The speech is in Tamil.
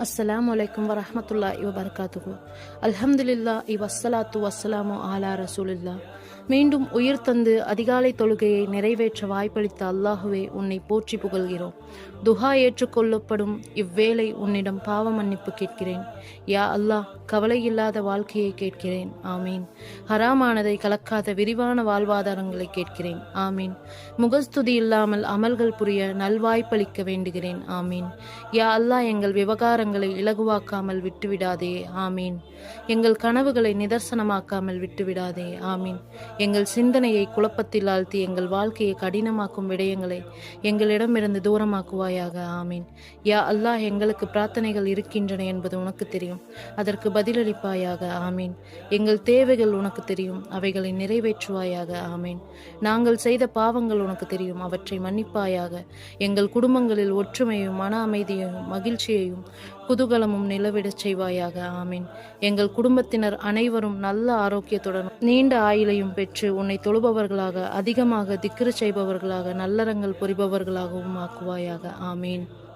அஸ்ஸலாமு அலைக்கும் வரஹ்மத்துல்லாஹி வபரகாத்துஹு. அல்ஹம்துலில்லாஹி வஸ்ஸலாத்து வஸ்ஸலாமு அலா ரசூலில்லா. மீண்டும் உயிர் தந்து அதிகாலை தொழுகையை நிறைவேற்ற வாய்ப்பளித்த அல்லாஹுவே, உன்னை போற்றி புகழ்கிறோம். துஹா ஏற்றுக்கொள்ளப்படும் இவ்வேளை உன்னிடம் பாவ மன்னிப்பு கேட்கிறேன். யா அல்லாஹ், கவலையில்லாத வாழ்க்கையை கேட்கிறேன். ஆமீன். ஹராமானதை கலக்காத விரிவான வாழ்வாதாரங்களை கேட்கிறேன். ஆமீன். முகஸ்துதி இல்லாமல் அமல்கள் புரிய நல்வாய்ப்பளிக்க வேண்டுகிறேன். ஆமீன். யா அல்லாஹ், எங்கள் விவகாரங்களை இலகுவாக்காமல் விட்டுவிடாதே. ஆமீன். எங்கள் கனவுகளை நிதர்சனமாக்காமல் விட்டுவிடாதே. ஆமீன். எங்கள் சிந்தனையை குழப்பத்தில் ஆழ்த்தி எங்கள் வாழ்க்கையை கடினமாக்கும் விடயங்களை எங்களிடமிருந்து தூரமாக்குவாயாக. ஆமீன். யா அல்லாஹ், எங்களுக்கு பிரார்த்தனைகள் இருக்கின்றன என்பது உனக்கு தெரியும், அதற்கு பதிலளிப்பாயாக. ஆமீன். எங்கள் தேவைகள் உனக்கு தெரியும், அவைகளை நிறைவேற்றுவாயாக. ஆமீன். நாங்கள் செய்த பாவங்கள் உனக்கு தெரியும், அவற்றை மன்னிப்பாயாக. எங்கள் குடும்பங்களில் ஒற்றுமையும் மன அமைதியையும் மகிழ்ச்சியையும் குதூகலமும் நிலவிடச் செய்வாயாக. ஆமீன். எங்கள் குடும்பத்தினர் அனைவரும் நல்ல ஆரோக்கியத்துடன் நீண்ட ஆயுளையும் பெற்று உன்னை தொழுபவர்களாக, அதிகமாக திக்ரு செய்பவர்களாக, நல்லறங்கள் புரிபவர்களாகவும் ஆக்குவாயாக. ஆமீன்.